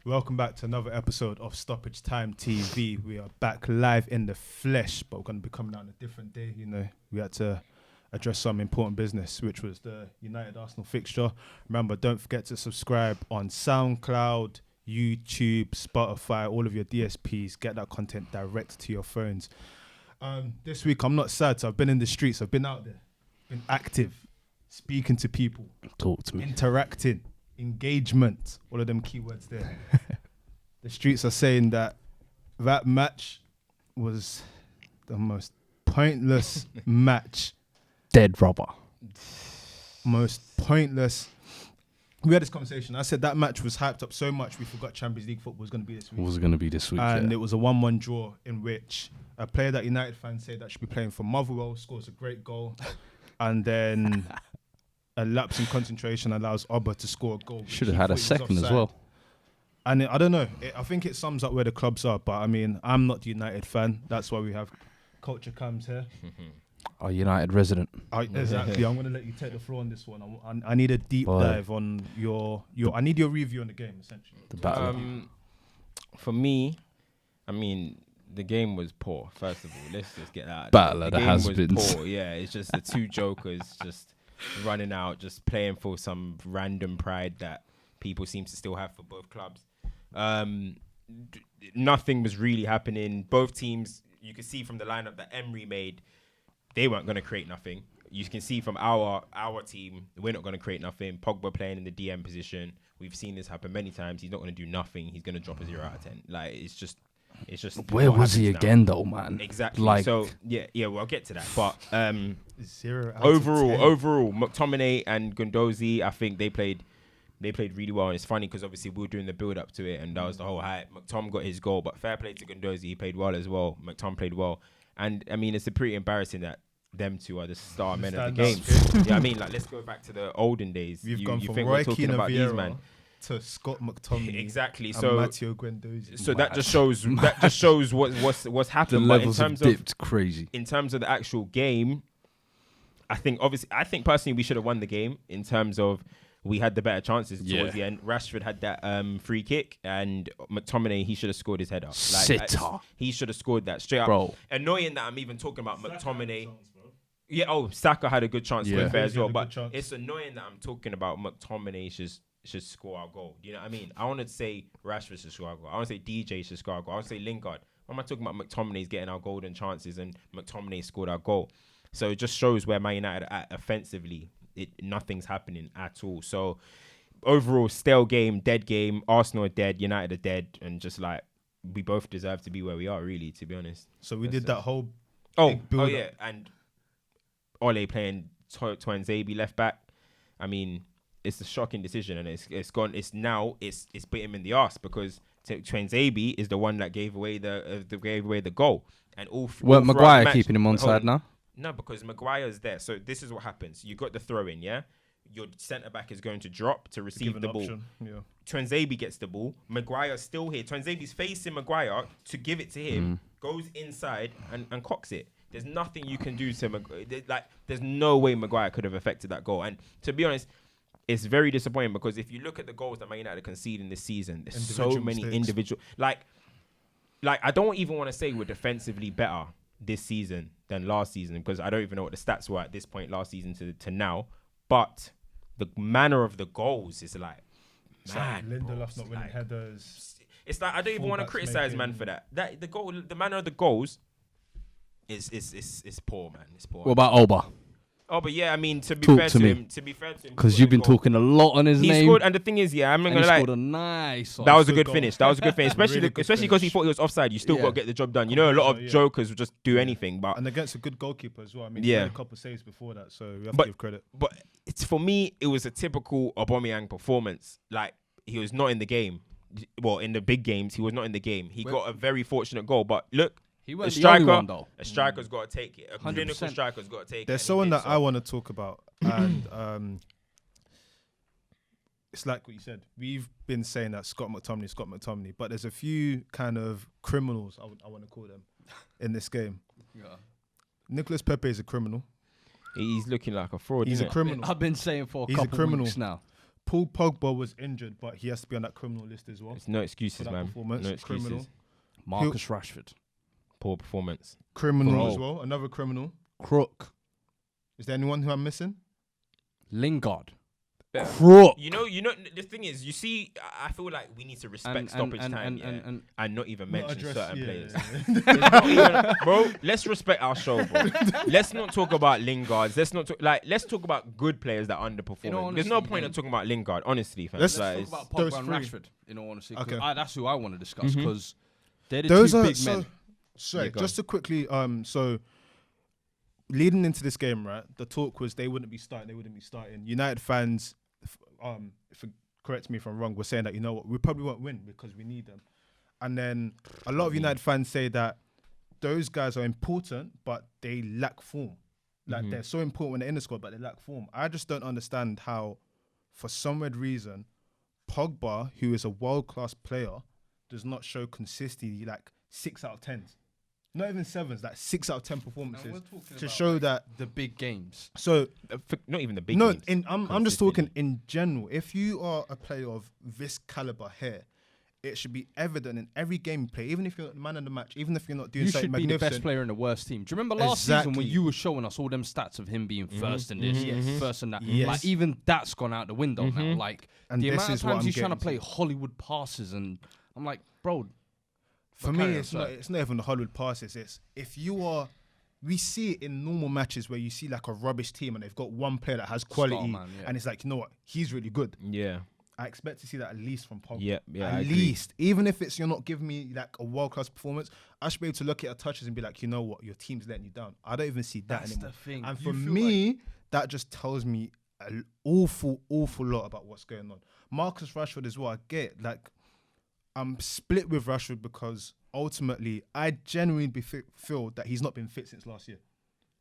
Welcome back to another episode of Stoppage Time TV. We are back live in the flesh, but we're going to be coming out on a different day. You know, we had to address some important business, which was the United Arsenal fixture. Remember, don't forget to subscribe on Soundcloud, YouTube, Spotify, all of your DSPs. Get that content direct to your phones. This week, I'm not sad. So I've been in the streets. I've been out there, been active, speaking to people. Talk to me. Interacting. Engagement, all of them keywords there. The streets are saying that match was the most pointless match. Dead rubber. Most pointless. We had this conversation. I said that match was hyped up so much we forgot Champions League football was going to be this week. And it was a 1-1 draw in which a player that United fans say that should be playing for Motherwell scores a great goal. And then a lapse in concentration allows Oba to score a goal. Should have had a second as well. And I don't know. I think it sums up where the clubs are. But I mean, I'm not the United fan. That's why we have Culture Cams here. Our United resident. Exactly. I'm going to let you take the floor on this one. I need a deep dive on your. I need your review on the game, essentially. The battle. For me, I mean, the game was poor. First of all, let's just get that. Battle of the game has-beens. was poor. Yeah, it's just the two jokers just running out, just playing for some random pride that people seem to still have for both clubs. Nothing was really happening. Both teams, you could see from the lineup that Emery made, they weren't going to create nothing. You can see from our team, we're not going to create nothing. Pogba playing in the DM position. We've seen this happen many times. He's not going to do nothing. He's going to drop a 0 out of 10. Like, it's just. Where was he again, though, man? Exactly. Like, so yeah. Well, I'll get to that. But 0 out overall, McTominay and Guendouzi, I think they played really well. And it's funny because obviously we were doing the build up to it, and that was the whole hype. McTom got his goal, but fair play to Guendouzi. He played well as well. McTom played well, and I mean, it's pretty embarrassing that them two are the star men of the game. Yeah, I mean, like, let's go back to the olden days. We've gone from think Roy we're talking Keane about Vieira these man to Scott McTominay. Exactly. And So Matteo Guendouzi. So that just shows what's happened. the levels in have terms dipped crazy. In terms of the actual game, I think personally we should have won the game. In terms of we had the better chances towards the end. Rashford had that free kick, and McTominay, he should have scored his header. He should have scored that straight up. Bro. Annoying that I'm even talking about McTominay. Yeah, Saka had a good chance to win fair as well, but it's annoying that I'm talking about McTominay should score our goal. You know what I mean? I want to say Rashford should score our goal. I want to say DJ should score our goal. I want to say Lingard. Why am I talking about McTominay's getting our golden chances and McTominay scored our goal? So it just shows where Man United are at offensively. Nothing's happening at all. So overall, stale game, dead game. Arsenal are dead, United are dead, and just like we both deserve to be where we are, really, to be honest. So we did that whole yeah, and Ole playing Tuanzebe left back. I mean, it's a shocking decision, and it's gone. It's bit him in the arse because Tuanzebe is the one that gave away the goal, and weren't Maguire keeping him on side now? No, because Maguire's there. So this is what happens. You got the throw in, yeah. Your centre back is going to drop to receive the ball. Yeah. Tuanzebe gets the ball. Maguire's still here. Tuanzebe's facing Maguire to give it to him. Goes inside and cocks it. There's nothing you can do to Maguire. There's no way Maguire could have affected that goal. And to be honest, it's very disappointing because if you look at the goals that Man United conceding this season, there's so many individual. Like I don't even want to say we're defensively better this season than last season because I don't even know what the stats were at this point last season to now. But the manner of the goals is like, man, Lindelof not winning headers. It's like I don't even want to criticize man for that. The manner of the goals is poor, man. It's poor. What about Oba? Oh, but yeah, I mean, to be fair to him, because you've been talking a lot on his name. He scored, and the thing is, I'm not gonna lie. He scored a nice. That was a good finish. Especially because he thought he was offside. You still got to get the job done. You know, a lot of jokers will just do anything, but and against a good goalkeeper as well. I mean, he had a couple of saves before that, so we have to give credit. But for me, it was a typical Aubameyang performance. Like he was not in the game. Well, in the big games, he was not in the game. He got a very fortunate goal, but look. He was the only one, though. A striker's got to take it. A 100%. clinical striker's got to take it. There's someone that I want to talk about, and it's like what you said. We've been saying that Scott McTominay, but there's a few kind of criminals, I want to call them, in this game. Yeah. Nicolas Pepe is a criminal. He's looking like a fraud. He's a criminal. I've been saying for a couple of weeks now. Paul Pogba was injured, but he has to be on that criminal list as well. It's no excuses, man. No excuses. Criminal. Marcus Rashford. Poor performance. Criminal as well. Another criminal. Crook. Is there anyone who I'm missing? Lingard. Crook. You know. The thing is, you see, I feel like we need to respect stoppage time, and not even mention certain players. Bro, let's respect our show, bro. Let's not talk about Lingards. Let's talk about good players that underperform. There's no point in talking about Lingard, honestly, fam. Let's talk about Pogba and Rashford. In all honesty, okay. That's who I want to discuss because they're the two big men. Sorry, just to quickly, so leading into this game, right? The talk was they wouldn't be starting. United fans, correct me if I'm wrong, were saying that, you know what, we probably won't win because we need them. And then a lot of United fans say that those guys are important, but they lack form. Like they're so important when they're in the squad, but they lack form. I just don't understand how, for some weird reason, Pogba, who is a world-class player, does not show consistency like 6 out of 10s. Not even 7s, like 6 out of 10 performances to show that the big games. So not even the big games. I'm just talking in general. If you are a player of this caliber here, it should be evident in every game you play, even if you're the man of the match, even if you're not doing something magnificent. You should be the best player in the worst team. Do you remember last season when you were showing us all them stats of him being first in this, first in that? Yes. Like even that's gone out the window now. Like and the amount of times he's trying to play Hollywood passes, and I'm like, bro. For me, it's not even the Hollywood passes. It's if you are, we see it in normal matches where you see like a rubbish team and they've got one player that has quality, and it's like, you know what, he's really good. Yeah. I expect to see that at least from Pogba. Yeah, at least. Even if it's you're not giving me like a world-class performance, I should be able to look at your touches and be like, you know what, your team's letting you down. I don't even see that anymore. The thing. And for me, that just tells me an awful lot about what's going on. Marcus Rashford as well, I get it. Like, I'm split with Rashford because ultimately, I genuinely feel that he's not been fit since last year.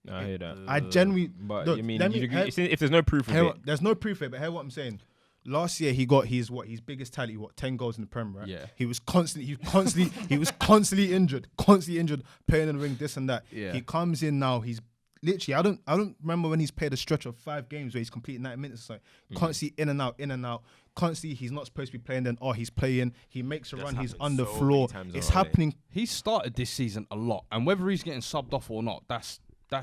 I hear that. I genuinely... But, look, if there's no proof of it... There's no proof of it, but hear what I'm saying. Last year, he got his biggest tally, 10 goals in the Premier, right? Yeah. He was constantly injured, playing in the ring, this and that. Yeah. He comes in now, he's literally, I don't remember when he's played a stretch of 5 games where he's completed 90 minutes or so. Constantly in and out. Constantly, he's not supposed to be playing then. He's playing. He makes a run. He's on the floor. It's happening. He started this season a lot, and whether he's getting subbed off or not, that's the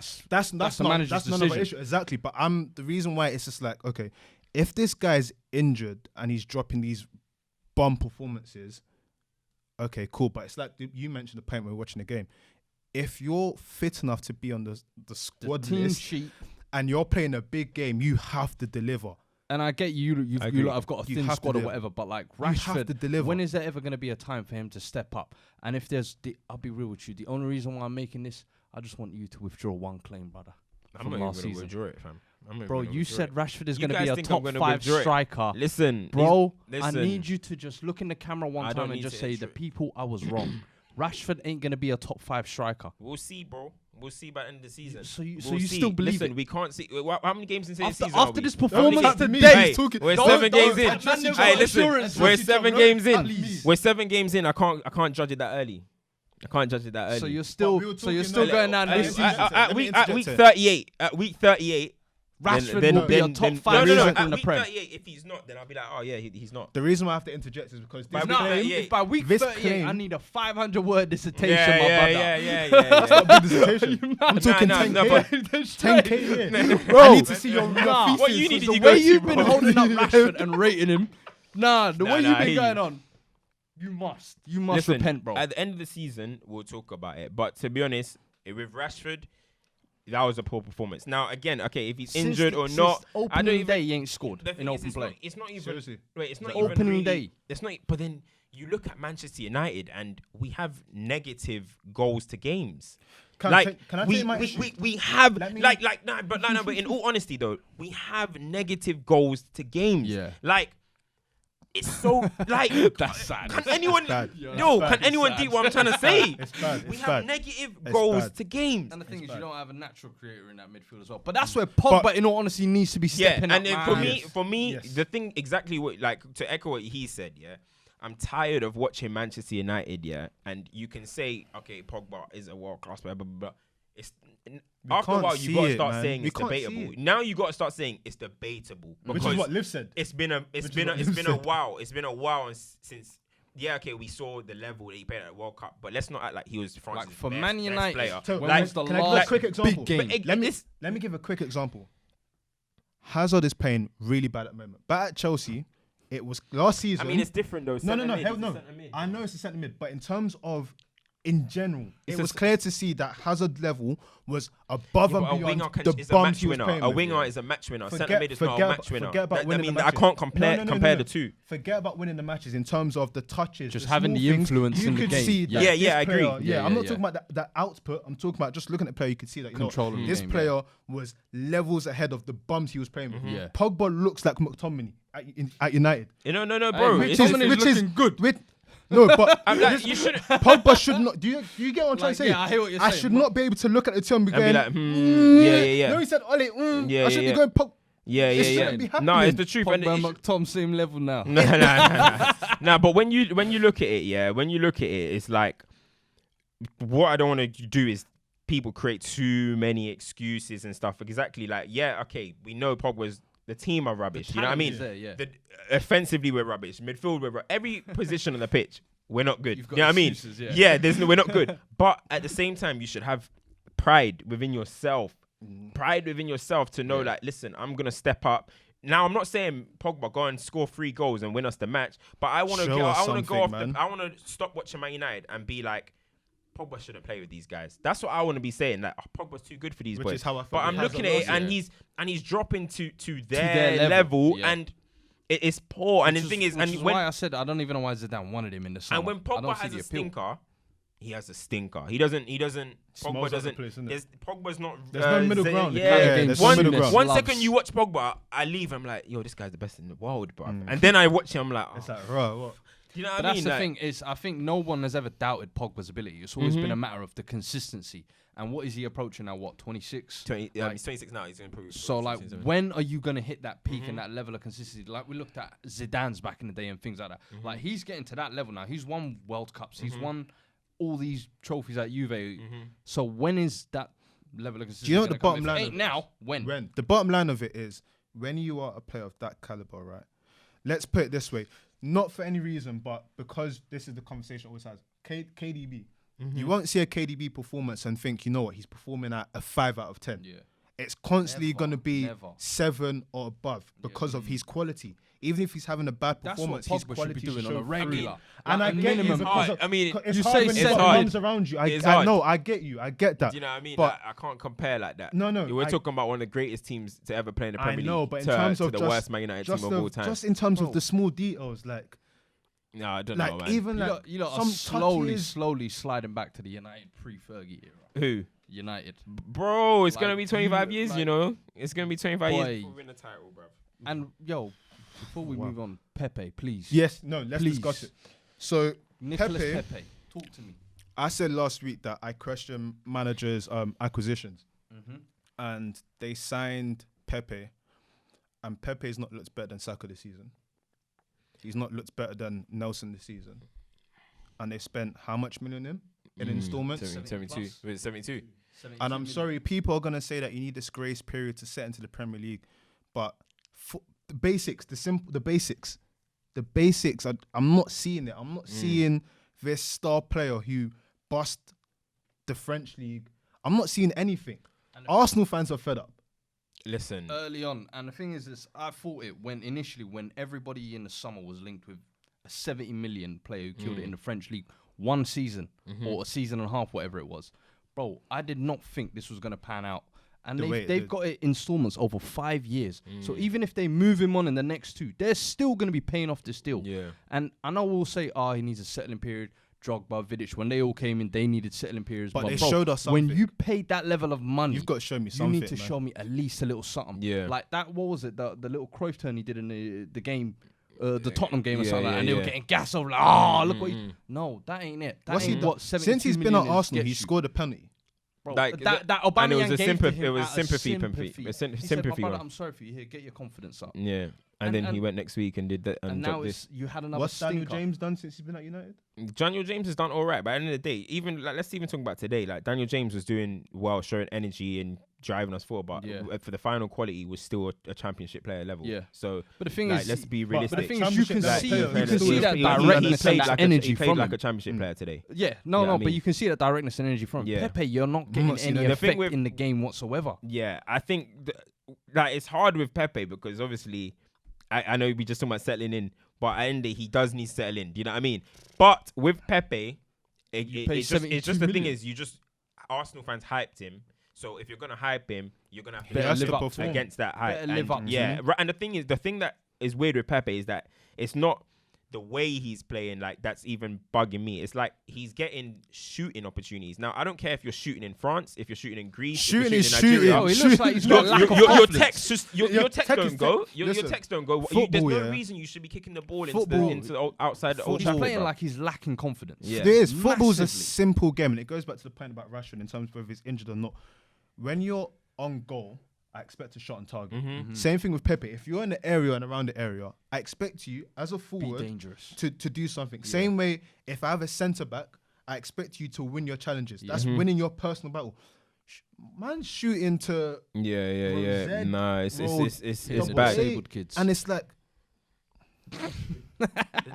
manager's decision. Another issue. Exactly. But the reason why it's just like, okay, if this guy's injured and he's dropping these bomb performances, okay, cool. But it's like you mentioned the point when we were watching the game. If you're fit enough to be on the squad list sheet and you're playing a big game, you have to deliver. And I get you lot have got a thin squad or whatever, but like Rashford, when is there ever going to be a time for him to step up? And if I'll be real with you, the only reason why I'm making this, I just want you to withdraw one claim, brother. I'm not even going to withdraw it, fam. Bro, you said Rashford is going to be a top 5 striker. Listen, bro, I need you to just look in the camera one time and just say, the people, I was wrong. Rashford ain't going to be a top 5 striker. We'll see, bro. We'll see by the end of the season. So you still believe it? We can't see. How many games into the season after this performance today, we're 7 games in. Hey, listen, we're 7 games in. We're 7 games in. I can't judge it that early. So you're still going down this season. At week 38. At week 38. Rashford will be a top 5 striker in the Prem. If he's not, then I'll be like, oh yeah, he's not. The reason why I have to interject is because if by week 38 I need a 500-word dissertation, my brother. Yeah. Stop the dissertation. I'm talking 10K. 10K. Bro, I need to see your thesis. What you need the way you've been holding up Rashford and rating him. The way you've been going on. You must repent, bro. At the end of the season, we'll talk about it. But to be honest, with Rashford, that was a poor performance. Now, again, okay, if he's injured or not, opening day he ain't scored in open play. It's not even. Seriously. Wait, it's not even opening day. It's not. But then you look at Manchester United, and we have negative goals to games. Can I take my issue? We have but in all honesty though, we have negative goals to games. Yeah. Like. It's so like that's sad. Can anyone do what I'm trying to say? It's bad. We have negative goals to games. And the thing is, you don't have a natural creator in that midfield as well. But that's where Pogba, in all honesty, needs to be stepping up. And then for me, the thing exactly what, like, to echo what he said, I'm tired of watching Manchester United, and you can say, okay, Pogba is a world class player, blah, blah, blah. After a while, you got to start saying it's debatable. Now you got to start saying it's debatable. Which is what Liv said. It's been a while. It's been a while since. Yeah, okay, we saw the level that he played at the World Cup, but let's not act like he was France's like for best, Man United player. When was the last quick example? big game? Let me give a quick example. Hazard is playing really bad at the moment. But at Chelsea, it was last season. I mean, it's different though. No. I know it's a centre mid, but in terms of in general, it was clear to see that Hazard level was above and beyond the bums he was playing with. A winger is a match winner. Centre mid is not a match winner. I can't compare the two. Forget about winning the matches in terms of the touches, just having the influence in the game. See that I agree. I'm not talking about that output. I'm talking about just looking at the player. You could see that controlling this player was levels ahead of the bums he was playing with. Yeah. Pogba looks like McTominay at United. No, bro. Which is looking good. No, but you shouldn't. Pogba should not. Do you get what I'm trying to say? Yeah, I hear what you're saying. I should not be able to look at the team and be like, No, he said, Ole, I should be going Pogba. Yeah. No, it's the truth. Pogba and McTom same level now. Nah, but when you look at it, it's like what I don't want to do is people create too many excuses and stuff. Exactly, like okay, we know Pogba's. The team are rubbish. You know what I mean? Offensively, we're rubbish. Midfield, we're rubbish. Every position on the pitch, we're not good. You know what I mean? We're not good. But at the same time, you should have pride within yourself. Pride within yourself to know, like, listen, I'm gonna step up. Now, I'm not saying Pogba go and score 3 goals and win us the match, but I want to go off. I want to stop watching Man United and be like, Pogba shouldn't play with these guys. That's what I want to be saying. Like, Pogba's too good for these boys. Is how I but I'm looking at it, and he's dropping to their level, and it's poor. And the thing is, and why I said I don't even know why Zidane wanted him in the summer. And when Pogba has a stinker, he has a stinker. He doesn't. Pogba doesn't. Pogba's not. There's no middle ground. There's no middle ground. One second you watch Pogba, I leave. I'm like, yo, this guy's the best in the world, bro. And then I watch him, I'm like, it's like, bro, what? You know what I mean? That's the thing is, I think no one has ever doubted Pogba's ability. It's always been a matter of the consistency. And what is he approaching now? What, 26? He's 26 now. He's going to improve. So, like, when are you going to hit that peak and that level of consistency? Like, we looked at Zidane's back in the day and things like that. Like, he's getting to that level now. He's won World Cups. He's won all these trophies at Juve. So, when is that level of consistency? Do you know what the bottom line ain't now, when? The bottom line of it is, when you are a player of that caliber, right? Let's put it this way. Not for any reason, but because this is the conversation always has. KDB. You won't see a KDB performance and think, you know what, he's performing at a 5 out of 10. Yeah. It's constantly going to be 7 or above because of his quality. Even if he's having a bad performance, his quality should be doing on a regular. And I get you because you say it's hard around you. I know, I get you. I get that. Do you know what I mean? But I can't compare like that. No. We're talking about one of the greatest teams to ever play in the Premier League. I know, but in terms of the worst Man United team of all time. Just in terms of the small details, like. No, I don't know, man. Even like you lot are slowly sliding back to the United pre-Fergie era. Who? United. Bro, it's going to be 25 years, you know? It's going to be 25 years before we win the title, bro. And, before we move on, Pepe, please. Yes, no, let's discuss it. So, Nicolas Pepe, talk to me. I said last week that I question managers' acquisitions. And they signed Pepe. And Pepe's not looked better than Saka this season. He's not looked better than Nelson this season. And they spent how much million in installments? 72. Was it 72? And I'm sorry, people are going to say that you need this grace period to set into the Premier League. But the basics, the basics, I'm not seeing it. I'm not seeing this star player who bust the French league. I'm not seeing anything. Arsenal fans are fed up. Listen. Early on, and the thing is, I thought it when everybody in the summer was linked with a 70 million player who killed it in the French league one season or a season and a half, whatever it was. Bro, I did not think this was going to pan out. And they've got it installments over 5 years. So even if they move him on in the next 2, they're still going to be paying off this deal. Yeah. And I know we'll say, he needs a settling period. Drogba, Vidic, when they all came in, they needed settling periods. But they showed us something. When you paid that level of money, you've got to show me something. You need to show me at least a little something. Yeah. Like that, what was it? The little Cruyff turn he did in the game, the Tottenham game or something like that. And they were getting gas over like, look what he... No, that ain't it. That ain't what 72 Since he's been at Arsenal, he scored a penalty. Bro, like that Aubameyang and it was a sympathy. It was sympathy. He said, Sympathy. "My brother, I'm sorry for you. Here, get your confidence up." Yeah, and then he went next week and did that. And now this. you had another. What's Daniel James done since he's been at United? Daniel James has done all right, but at the end of the day, even like, let's even talk about today. Like Daniel James was doing well, showing energy and driving us forward, but for the final quality was still a championship player level. Yeah. So, but the thing like, is, let's be realistic. But the thing is, you can see that he directness and that energy he from played like him. a championship player today. Yeah, but you can see that directness and energy from him. Yeah. Pepe, you're not getting any effect in the game whatsoever. Yeah, I think like it's hard with Pepe because obviously, I know we just talking about settling in, but at the end of the day, he does need to settle in. Do you know what I mean? But with Pepe, it's just the thing is, Arsenal fans hyped him. So if you're gonna hype him, you're gonna have to live up against that hype. And the thing that is weird with Pepe is that it's not the way he's playing like that's even bugging me. It's like he's getting shooting opportunities. Now I don't care if you're shooting in France, if you're shooting in Greece, shooting is shooting in Nigeria. shooting. It looks like he's got lack of your confidence. text don't go. Your text don't go. There's no reason you should be kicking the ball into the outside the Old Trafford. He's playing like he's lacking confidence. Yeah. There is football's a simple game, and it goes back to the point about Rashford in terms of whether he's injured or not. When you're on goal, I expect a shot on target. Same thing with Pepe. If you're in the area and around the area, I expect you as a forward to do something. Yeah. Same way, if I have a centre back, I expect you to win your challenges. That's winning your personal battle. Man, shooting to yeah. Nah, it's bad. Disabled kids, and it's like.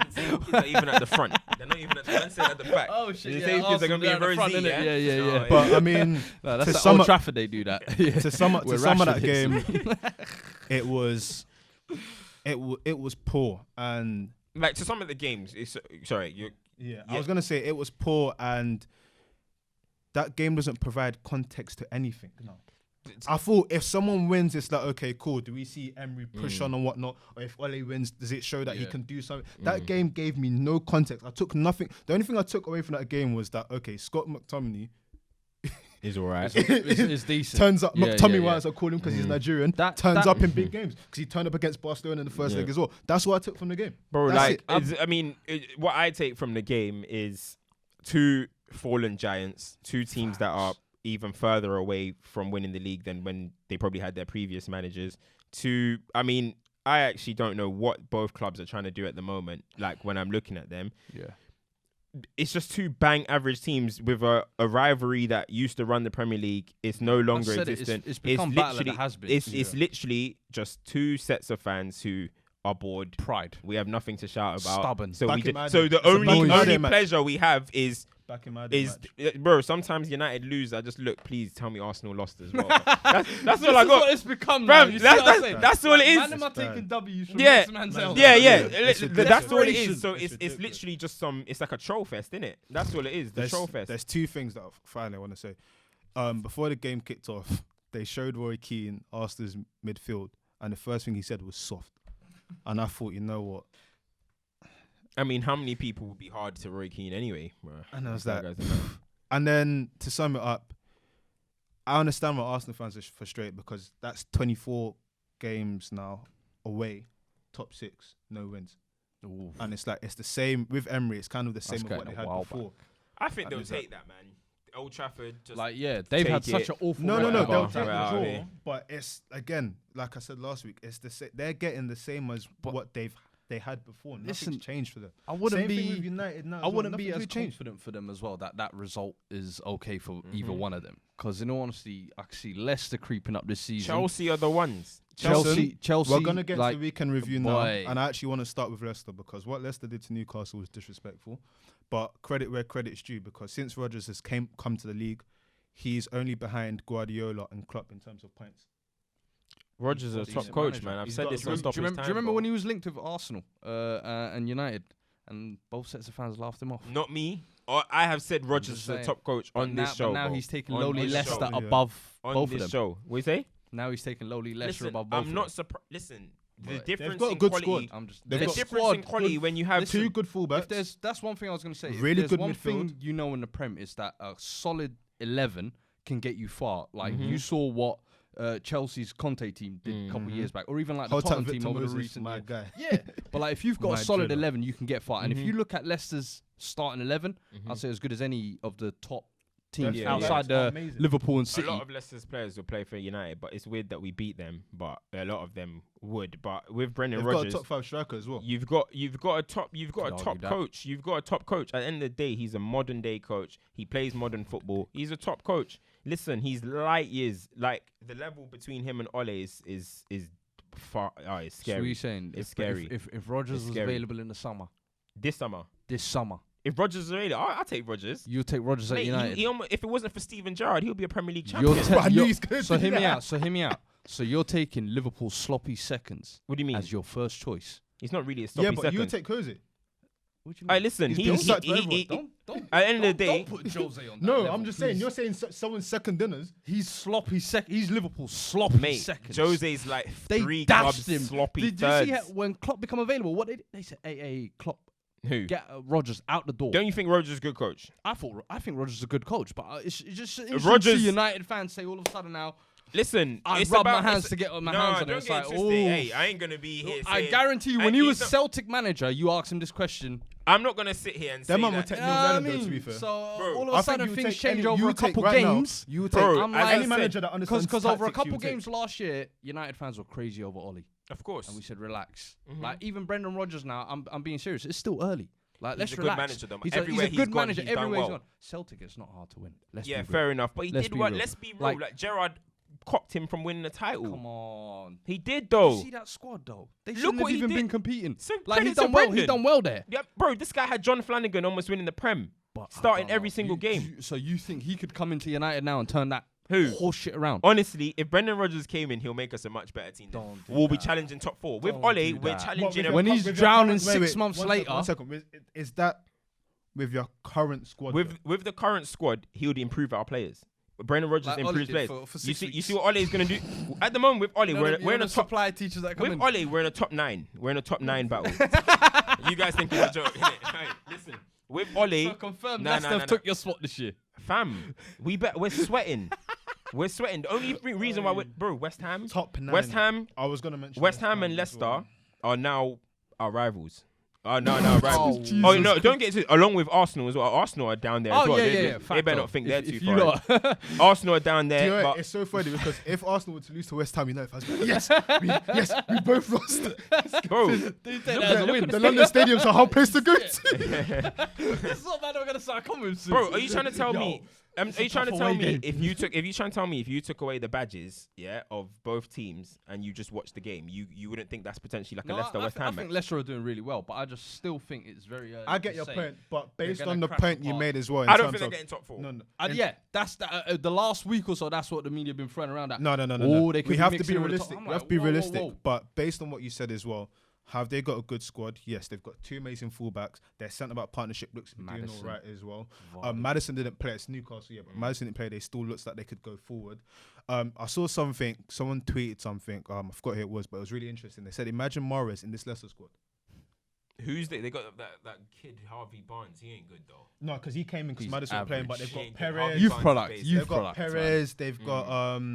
Disabled kids are even at the front. They're not even at the back. Oh shit! Disabled kids are gonna be in row Z. Yeah. But I mean, that's the Old Trafford. They do that. To sum up that game, it was poor and like to some of the games. I was gonna say it was poor and that game doesn't provide context to anything. No. I thought if someone wins, it's like, okay, cool. Do we see Emery push on and whatnot? Or if Ole wins, does it show that he can do something? That game gave me no context. I took nothing. The only thing I took away from that game was that, okay, Scott McTominay is all right. It's decent. Turns up, McTominay, why I call him because he's Nigerian, turns up in big games because he turned up against Barcelona in the first leg as well. That's what I took from the game. Bro, what I take from the game is two fallen giants, two teams that are even further away from winning the league than when they probably had their previous managers. I actually don't know what both clubs are trying to do at the moment. Like when I'm looking at them, it's just two bang average teams with a rivalry that used to run the Premier League. It's no longer existent. It's become battle that has been. It's literally just two sets of fans who are bored. Pride. We have nothing to shout about. Stubborn. So the only pleasure we have is. Back in my day bro, sometimes United lose. I just look, please tell me Arsenal lost as well. That's all I got. What it's become, bro, that's all it is. Man, am taking W's from next man's L. That's all it is. So it's literally just it's like a troll fest, isn't it? That's all it is. The troll fest. There's two things that finally I want to say. Before the game kicked off, they showed Roy Keane Arsenal's midfield, and the first thing he said was soft. And I thought, you know what? I mean, how many people would be hard to Roy Keane anyway, bro? And I was that. And then to sum it up, I understand why Arsenal fans are frustrated because that's 24 games now away, top 6, no wins. Ooh. And it's like, it's the same with Emery. It's kind of the same with what they had before. I think they'll take that, man. Old Trafford, just they've had such an awful. No, they'll take the draw. But it's again, like I said last week, it's they're getting the same as what they had before. Nothing's changed for them. I wouldn't Same be thing with United now. I wouldn't be as confident for them as well that result is okay for either one of them. Because in all honesty, I can see Leicester creeping up this season. Chelsea are the ones. Chelsea. We're gonna get to the weekend review now, and I actually want to start with Leicester because what Leicester did to Newcastle was disrespectful. But credit where credit's due, because since Rodgers has come to the league, he's only behind Guardiola and Klopp in terms of points. Rodgers is a top coach, man. I've said this on Stoppage Time. Do you remember when he was linked with Arsenal and United, and both sets of fans laughed him off? Not me. I have said Rodgers is a top coach on this show. Now he's taking lowly Leicester above both of them. Show. What you say? Now he's taking lowly Leicester above both of them. I'm not surprised. Listen. The difference in quality. The difference in quality when you have two good fullbacks. That's one thing I was going to say. Really good one midfield. Thing you know in the Prem is that a solid 11 can get you far. Like you saw what Chelsea's Conte team did a couple of years back, or even like the Tottenham team over the recent years. Guy. Yeah, but like if you've got a solid 11, you can get far. And if you look at Leicester's starting 11, I'd say as good as any of the top teams outside Liverpool and City. A lot of Leicester's players will play for United, but it's weird that we beat them. But a lot of them would. But with Brendan Rodgers, got a top 5 striker as well. You've got a top coach. You've got a top coach. At the end of the day, he's a modern day coach. He plays modern football. He's a top coach. Listen, he's light years. Like the level between him and Ole is far. Oh, it's scary. So what are you saying? It's scary. If Rodgers was available in the summer, this summer. If Rodgers is available, I'll take Rodgers. You take Rodgers at United. If it wasn't for Steven Gerrard, he'll be a Premier League champion. So hear me out. So you're taking Liverpool's sloppy seconds. What do you mean? As your first choice. He's not really a sloppy second. Yeah, but you take Jose. What do you mean? Listen, don't at the end of the day, put Jose on that No, level, I'm just saying. You're saying someone's second dinners. He's sloppy second. He's Liverpool's sloppy second. Jose's like they 3 dashed clubs him. sloppy Did thirds. you see when Klopp become available? What they said? Hey, Klopp. Who? Get Rodgers out the door. Don't you think Rodgers is a good coach? I think Rodgers is a good coach, but it's just Rodgers, United fans say all of a sudden now. Listen, I rub my hands to get my hands on it. It's like, hey, I ain't gonna be here. I guarantee you, when he was Celtic manager, you asked him this question. I'm not gonna sit here and say that. To be fair. So all of a sudden things change over a couple games. You take any manager that understands because over a couple games last year, United fans were crazy over Ollie. Of course, and we said relax. Like even Brendan Rodgers now, I'm being serious. It's still early. Like, let's relax. He's a good manager everywhere he's gone. Celtic, it's not hard to win. Yeah, fair enough. But he did well. Let's be real. Like Gerrard copped him from winning the title. Come on. He did though. You see that squad though? They shouldn't have even been competing. Like he done well there. Yeah, bro. This guy had John Flanagan almost winning the Prem, starting every single game. So you think he could come into United now and turn that horse shit around? Honestly, if Brendan Rodgers came in, he'll make us a much better team. We'll be challenging top 4. With Ole, we're challenging. When he's drowning 6 months later. 1 second. Is that with your current squad? With the current squad, he would improve our players. Brendan Rodgers improves players. You see what Ole is going to do? At the moment with Ole, we're in a top supply teachers that come in. With Ole, we're in a top 9. We're in a top 9 battle. You guys think it's a joke, innit? Right, listen. With Ole, so confirm Leicester took your spot this year. Fam, we're sweating. We're sweating. The only reason why West Ham, top 9. West Ham. I was gonna mention West Ham and Leicester are now our rivals. Oh no, rivals. No, don't get to along with Arsenal as well. Arsenal are down there as well. They better not think they're too far. Arsenal are down there. Do you know it's so funny because if Arsenal were to lose to West Ham, United fans go, yes, we both lost. Bro, the London stadiums are a hard place to go to. This is not bad. I'm gonna start coming soon. Bro, are you trying to tell me? Are you trying to tell me if you took away the badges, of both teams and you just watched the game, you wouldn't think that's potentially like a Leicester West Ham match? I think Leicester are doing really well, but I just still think it's very early. I get your point, but based on the point you made as well, I don't think they're getting top 4. No. That's the last week or so. That's what the media have been throwing around. No. We have to be realistic. We have to be realistic. But based on what you said as well. Have they got a good squad? Yes, they've got 2 amazing fullbacks. Their centre-back partnership looks to be doing all right as well. Maddison didn't play. It's Newcastle, but Maddison didn't play. They still looks like they could go forward. I saw something. Someone tweeted something. I forgot who it was, but it was really interesting. They said, imagine Morris in this Leicester squad. Who's they got that kid Harvey Barnes? He ain't good though. No, because he came in because Maddison was playing, but they've got Perez. Youth product. They've got Perez. They've got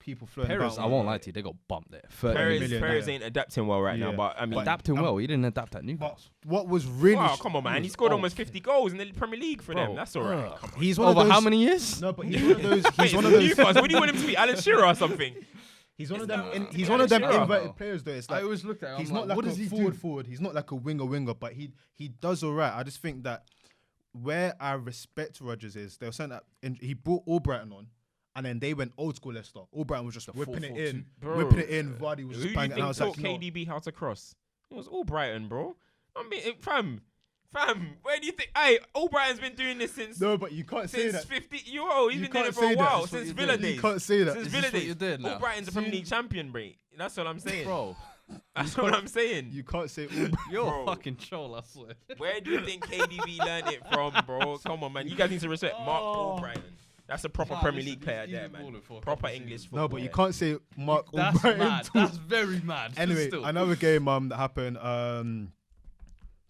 people floating Perez, I won't lie to you, they got bumped there. Perez ain't adapting well right now, but I mean, adapting well. He didn't adapt at Newcastle. What was really? Come on, man! He scored almost 50 goals in the Premier League for them. That's all right. He's one of those. How many years? No, but he's one of those. He's one of those. What do you want him to be, Alan Shearer or something? He's one of them. He's one of them inverted players, though. It's like, I always looked at him. He's not like a forward. He's not like a winger, but he does all right. I just think that where I respect Rodgers is they were saying that he brought Albrighton on. And then they went old school Leicester. Albrighton was just whipping it in. Vardy was just banging. And I was like, KDB how to cross? It was Albrighton, bro. I mean, fam. Where do you think? Hey, Albrighton's been doing this since. No, but you can't say that. Since 50. He's been doing it for a while. Since Villa days. You can't say that. Since Villa days. Albrighton's a Premier League champion, bro. That's what I'm saying, bro. That's what I'm saying. You can't say Albrighton. You're a fucking troll, I swear. Where do you think KDB learned it from, bro? Come on, man. You guys need to respect Mark Albrighton. That's a proper Premier League player there, man. Proper English football. No, but you can't say Mark Albrighton. That's mad. That's very mad. Anyway, another game that happened.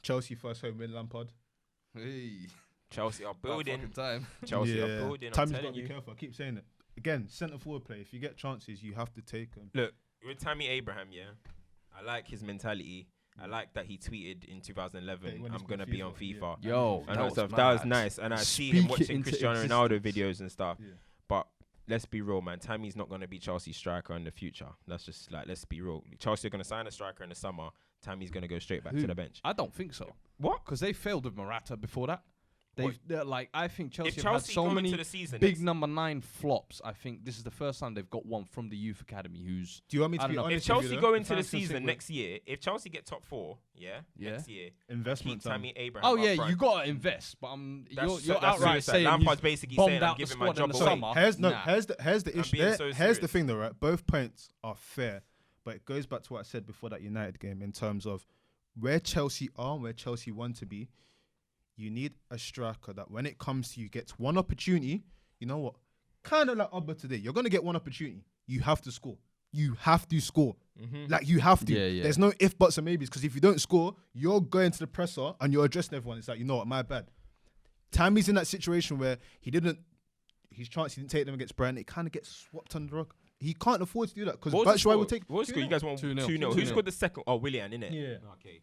Chelsea first home win Lampard. Hey. Chelsea are building. Chelsea are building. Time's got to be careful. I keep saying it. Again, centre forward play. If you get chances, you have to take them. Look, with Tammy Abraham, I like his mentality. I like that he tweeted in 2011, I'm going to be on FIFA. Yeah. Yo, and that was nice. And I see him watching Cristiano Ronaldo videos and stuff. Yeah. But let's be real, man. Tammy's not going to be Chelsea's striker in the future. That's just like, let's be real. Chelsea are going to sign a striker in the summer. Tammy's going to go straight back to the bench. I don't think so. What? Because they failed with Morata before that. I think Chelsea have had Chelsea so many big number 9 flops. I think this is the first time they've got one from the youth academy who's... Do you want me to be honest? If Chelsea go into the season next year, if Chelsea get top 4, next year, investment keep Tammy Abraham. Oh, yeah, you got to invest. But you're outright saying Lampard's basically saying I'm giving my job away. Here's the issue. Here's the thing though, right? Both points are fair, but it goes back to what I said before that United game in terms of where Chelsea are and where Chelsea want to be. You need a striker that when it comes to you gets one opportunity, you know what? Kind of like Abba today. You're going to get one opportunity. You have to score. You have to score. Like, you have to. Yeah. There's no if, buts, or maybes. Because if you don't score, you're going to the presser and you're addressing everyone. It's like, you know what? My bad. Tammy's in that situation where his chance he didn't take them against Brighton. It kind of gets swapped under the rug. He can't afford to do that because Batshuayi will take. What score? You guys want 2-0. Who scored the second? Oh, Willian, innit? Yeah. Okay.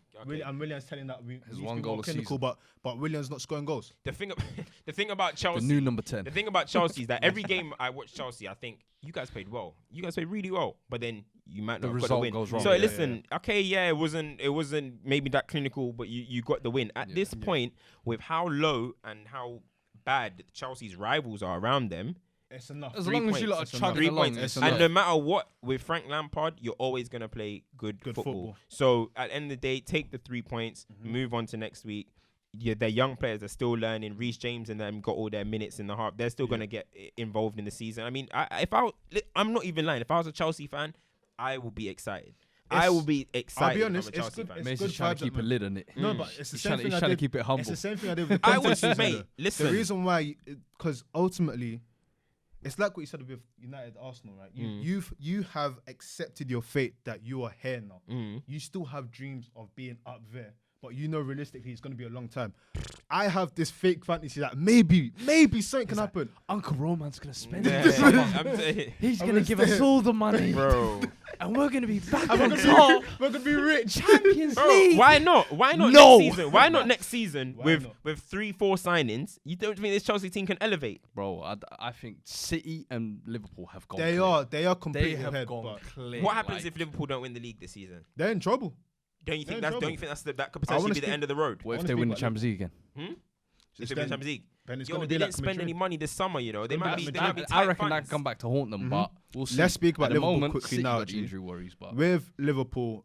Willian's telling that his one goal clinical, but Willian's not scoring goals. The thing about Chelsea, the new number 10. The thing about Chelsea is that every game I watch Chelsea, I think you guys played well. You guys played really well, but then you might not have got the win. Goes wrong. So listen, it wasn't maybe that clinical, but you got the win. At this point, with how low and how bad Chelsea's rivals are around them. It's enough. As long as you lot are chugging along, and no matter what, with Frank Lampard, you're always going to play good football. So at the end of the day, take the 3 points, move on to next week. Their young players are still learning. Reece James and them got all their minutes in the half. They're still going to get involved in the season. I mean, I'm not even lying. If I was a Chelsea fan, I will be excited. I will be excited. I'll be honest, it's good. Mason's trying to keep a lid on it. No, but it's the same thing. He's trying to keep it humble. It's the same thing I did with the contest. Mate, listen. The reason why, because ultimately, it's like what you said with United Arsenal, right? You have accepted your fate that you are here now. You still have dreams of being up there, but you know realistically it's going to be a long time. I have this fake fantasy that maybe something can happen. Uncle Roman's going to spend it. He's going to give us all the money, bro. And we're going to be back on top. We're going to be rich. Champions League. Why not? No. Next season? Why not next season with 3-4 signings? You don't think this Chelsea team can elevate? Bro, I think City and Liverpool have gone They are completely ahead. What happens if Liverpool don't win the league this season? They're in trouble. Don't you think that could potentially be the end of the road? What if they win the Champions League again? If they win the Champions League? They didn't spend any money this summer, you know. They might be I reckon that can come back to haunt them, but we'll see. Let's speak about Liverpool quickly City now. got injury worries, but with Liverpool,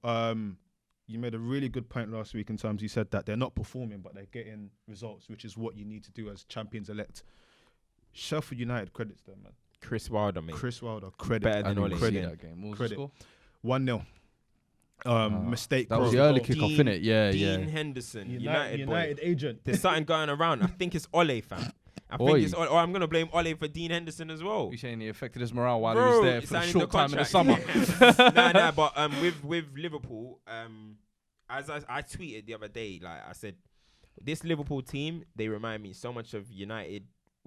you made a really good point last week in terms you said that they're not performing, but they're getting results, which is what you need to do as champions elect. Sheffield United credits them, man. Chris Wilder, mate. Credit. Better than Ole. That game. What was the score? 1-0. Mistake. That was the early kickoff, innit? Dean Henderson, United agent. There's something going around. I think it's Ole, fam. I'm going to blame Ole for Dean Henderson as well. You saying he affected his morale while he was there for a short time in the summer? But with Liverpool, as I tweeted the other day, like I said, this Liverpool team, they remind me so much of United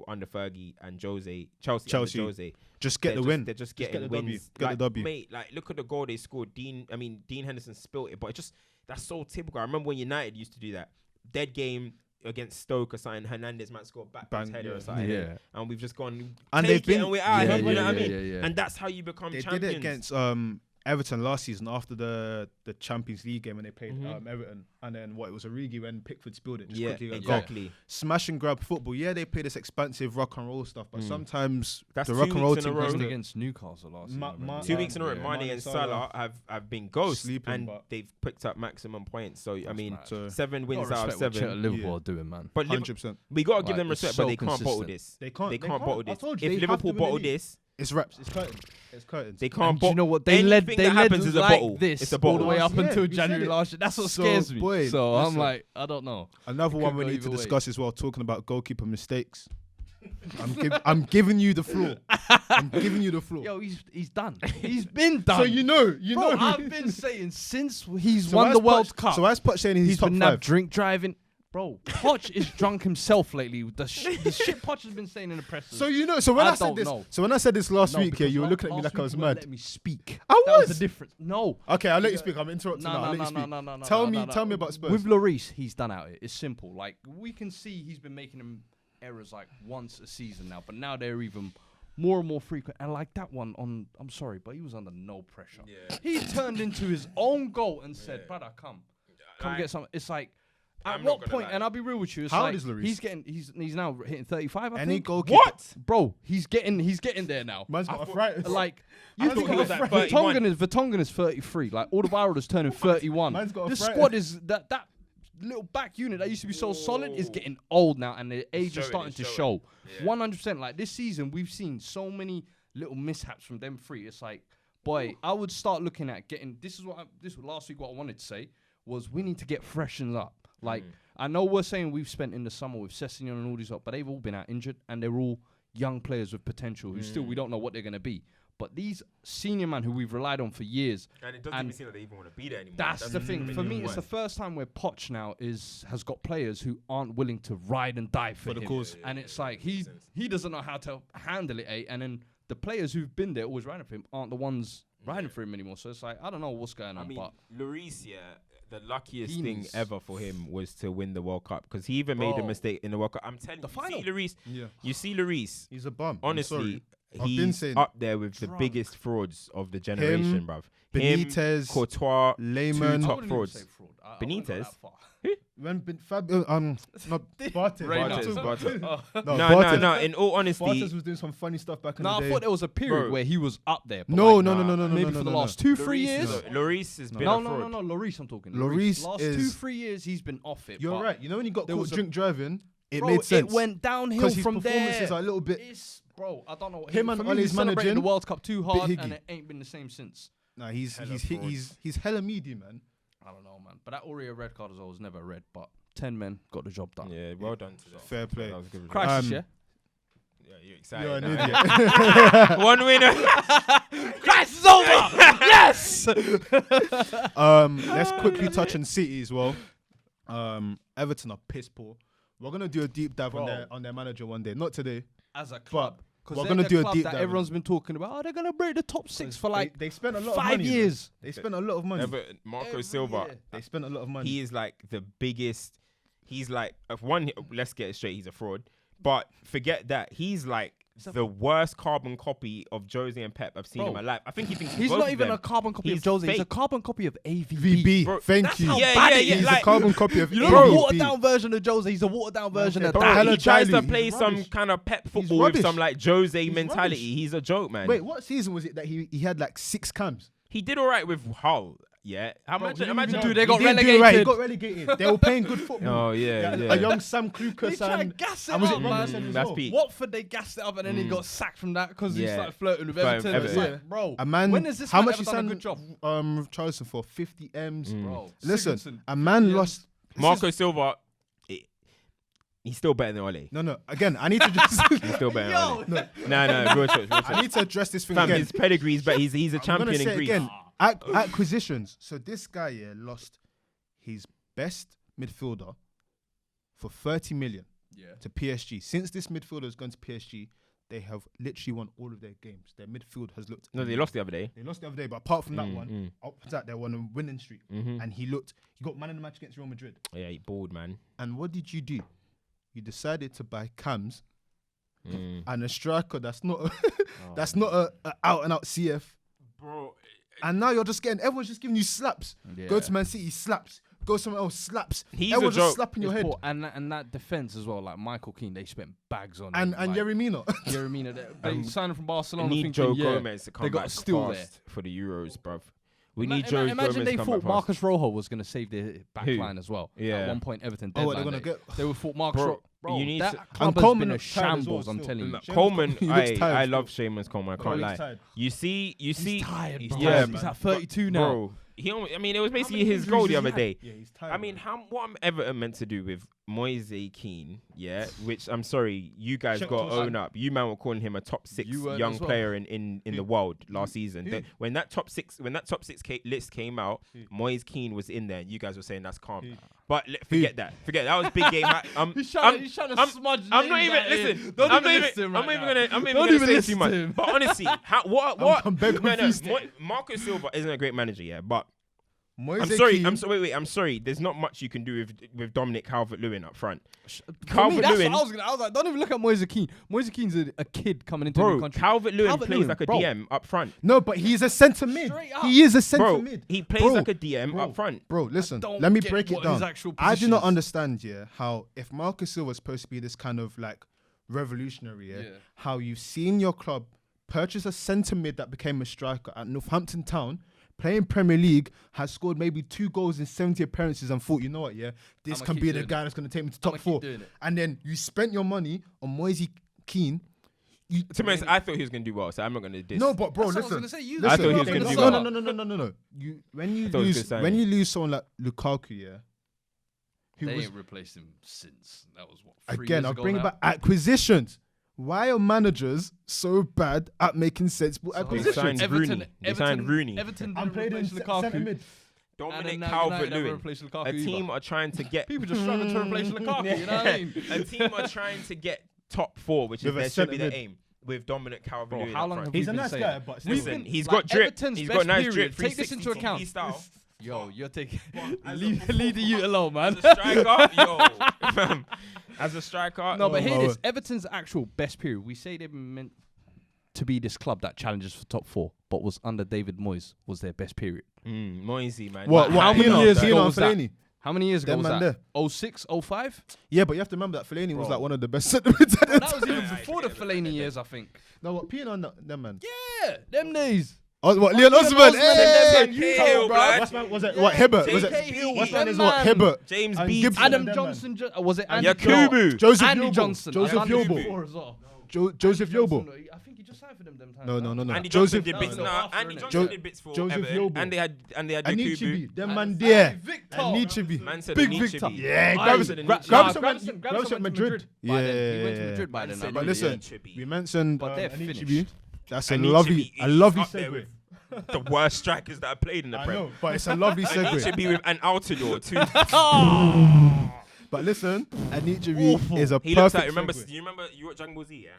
under Fergie and Chelsea. Under Jose. Just get the win. They're just getting wins. Get the W. Mate, like look at the goal they scored. Dean Henderson spilt it, but that's so typical. I remember when United used to do that. Dead game against Stoke or something, Hernandez might score backwards header or something. Yeah. And we've just gone and they've been and we're out. You know what I mean? And that's how you become champions. They did it against Everton last season after the Champions League game when they played Everton, and then it was Origi when Pickford spilled it. Exactly. Smash and grab football. Yeah, they play this expensive rock and roll stuff, but sometimes the rock and roll team against Newcastle last season. 2 weeks in a row, Mane and Salah have been ghosts, and they've picked up maximum points. So I mean, 7 wins out of 7. Liverpool are doing, man. But 100%. We gotta give them respect, but they can't bottle this. They can't bottle this. If Liverpool bottle this. It's wraps. It's curtains. They can't. You know what? They led happens like this it's a all the way up until January last year. That's what scares me. So I'm like, I don't know. Another one we need to discuss as well. Talking about goalkeeper mistakes. I'm giving you the floor. I'm giving you the floor. Yo, he's done. He's been done. So you know. I've been saying since he's won the World Cup. So as Poch saying he's top been 5. Drink driving. Bro, Poch is drunk himself lately. The shit Poch has been saying in the press. So when I said this last week, you were looking at me like I was mad. Let me speak. I was. That was the difference. No. Okay, I'll let you speak. I'm interrupting now. I'll let you speak. Tell me about Spurs. With Lloris, he's done out it. It's simple. Like, we can see he's been making them errors like once a season now, but now they're even more and more frequent. And like that one I'm sorry, but he was under no pressure. Yeah. He turned into his own goal and said, brother, come get some. It's like, at what point, and I'll be real with you, it's how like old is Lloris? He's now hitting 35, I Any think. goalkeeper. What? Bro, he's getting there now. Man's got arthritis. Like, Vertonghen is 33. Like, Alderweireld is turning 31. Man's got This arthritis. squad is that little back unit that used to be so solid is getting old now, and the age is starting to show. 100%. Like, this season, we've seen so many little mishaps from them three. It's like, boy, I would start looking at getting. This was last week. What I wanted to say was we need to get freshened up. Like, I know we're saying we've spent in the summer with Sessegnon and all these up, but they've all been out injured, and they're all young players with potential who still we don't know what they're going to be. But these senior men who we've relied on for years, and it doesn't even seem like they even want to be there anymore. That's the thing. For me, it's the first time where Poch now has got players who aren't willing to ride and die for the cause. And it's like he doesn't know how to handle it, and then the players who've been there always riding for him aren't the ones riding for him anymore. So it's like, I don't know what's going on. But Lloris, the luckiest thing ever for him was to win the World Cup, because he even made a mistake in the World Cup. I'm telling you, see Lloris, he's a bum. Honestly, he's up there with the biggest frauds of the generation, bruv. Benitez, Courtois, Lehmann, two top frauds. Benitez? When Fabio, not Bartes. No. In all honesty, Bartes was doing some funny stuff back in the day. I thought there was a period where he was up there. No. Maybe for the last 2-3 years. Lloris has been No, a fraud. Lloris, I'm talking. Lloris last is 2-3 years he's been off it. You're right. You know when you got caught drink driving, it bro, made sense. It went downhill from there. Performances are a little bit. Bro, I don't know. Him and Ollie's celebrating the managing, World Cup too hard, and it ain't been the same since. Nah, he's hella meaty, man. I don't know, man. But that Aurier red card as well was never red, but 10 men got the job done. Yeah, well done to them. Fair play. That was a good Crisis, yeah, you're excited. You're an idiot. One winner. Crisis over. Yes. Let's quickly touch on City as well. Everton are piss poor. We're gonna do a deep dive on their manager one day. Not today. As a club. We're gonna do a deep dive. Everyone's been talking about. Oh, they're gonna break the top 6 for like they spent a lot 5 of money, years. They spent a lot of money. Marco Silva. They spent a lot of money. He is like the biggest. He's like let's get it straight. He's a fraud. But forget that. He's like the worst carbon copy of Jose and Pep I've seen in my life. I think he thinks he's not even a carbon copy of Jose. Fake. He's a carbon copy of AVB. Bro, thank you. He's a carbon copy of you know the watered down version of Jose. He's a watered down version of that. He tries to play some kind of Pep football with some like Jose mentality. He's a joke, man. Wait, what season was it that he had like 6 cams? He did all right with Hull. Yeah, imagine dude, they got relegated. He got relegated. They were playing good football. Oh yeah. A young Sam Klukas. They tried to gas it was up, it man. That's peak. Watford, they gassed it up, and then he got sacked from that because he started flirting with Everton. It's like, bro, a man, when has this how man much ever you done a good job? Charleston for 50 M's, bro. Listen, a man lost. Marco Silva. He's still better than Ole. No. Again, I need to just. He's still better than Ole. No. Real talk. I need to address this thing Fam, again. his pedigree's but he's a champion in Greece. Again, acquisitions. So this guy lost his best midfielder for 30 million to PSG. Since this midfielder has gone to PSG, they have literally won all of their games. Their midfield has looked. No, they lost the other day. But apart from that one, up to that, they won a winning streak. And he got man in the match against Real Madrid. Yeah, he balled, man. And what did you do? You decided to buy cams and a striker that's not a out and out CF, bro. And now everyone's just giving you slaps. Yeah. Go to Man City, slaps. Go somewhere else, slaps. He's everyone's a joke. Just slapping your head. And that defense as well, like Michael Keane, they spent bags on and him. And Yerry Mina. They signed him from Barcelona. Need Joe Gomez to come they got back still fast there for the Euros, bruv. We need Joe Gomez to come back. Imagine they thought Marcus Rojo was going to save their back line as well. Yeah. At one point, Everton deadline. They're going to get. They would thought Marcus Rojo. Bro, you need that club has been a shambles. I'm telling you. Coleman, I love Seamus Coleman. I can't lie. You see, he's tired, bro. Yeah, he's at 32 now. Bro, it was basically his goal the other day. Yeah, he's tired. I mean, what am Everton meant to do with Moise Kean, which I'm sorry, you guys got to own up. You man were calling him a top 6 young player in the world last season. When that top 6 list came out, Moise Kean was in there. And you guys were saying that's calm. But forget that. That was big game. He's trying to smudge. I'm not even listen. I'm not even gonna say too much. But honestly, what? Marcus Silva isn't a great manager, but. I'm sorry. There's not much you can do with Dominic Calvert-Lewin up front. Calvert-Lewin. I was like, don't even look at Moise Kean. Moise Kean's a kid coming into the country. Calvert-Lewin plays like a DM up front. No, but he's a centre mid. He is a centre mid. He plays like a DM up front. Bro, listen. Let me break it down. I do not understand, how if Marcus Silva is supposed to be this kind of like revolutionary, how you've seen your club purchase a centre mid that became a striker at Northampton Town. Playing Premier League, has scored maybe 2 goals in 70 appearances and thought, you know what, this can be the guy that's going to take me to top 4. And then you spent your money on Moise Kean. To be honest, I thought he was going to do well, so I'm not going to diss. No, but bro, listen. I thought he was going to do well. No. When you lose someone like Lukaku, they ain't replaced him since. That was what, 3 again, years I'll ago bring now? back acquisitions. Why are managers so bad at making sensible acquisitions? They signed Rooney. Everton I'm playing in centre mid. Dominic Calvert-Lewin. A team are trying to get... People just struggling to replace Lukaku, you know what I mean? A team are trying to get top 4, which should be the aim. With Dominic Calvert-Lewin. How long have he's we a been nice saying? guy, but listen, he's got drip. He's got nice drip. Take this into account. Yo, you're taking... Leave the youth alone, man. As a striker, as a striker. No, but hear this. Everton's actual best period. We say they were meant to be this club that challenges for top 4, but was under David Moyes was their best period. Moisey, man. How many years ago was that? Fellaini? How many years ago was that? 06, 05? Yeah, but you have to remember that Fellaini was like one of the best centre mids. That was even before the Fellaini years, I think. No, what Pino on them man? Yeah, them days. What Leon Osman? Was it what Hibbert? Was it what's that? Is what Hibbert? James B. Adam Johnson. Was it Yakubu? Andy Johnson. Joseph Yobo. Joseph Yobo. I think he just signed for them times. No. Andy Johnson did bits. Andy Johnson did bits for Everton. And they had Yakubu. Them man there. Anichibi. Man said Big Anichibi. Victor. Yeah, Grabson went to Madrid. Yeah. He went to Madrid by then. But listen, we mentioned Anichibi. That's a lovely segue. The worst strikers that I played in the Prem. I know, but it's a lovely segue. Anichibi with an Altidore too. But listen, Anichibi is a he perfect looks like, segue. you remember you watch Dragon Ball Z, yeah?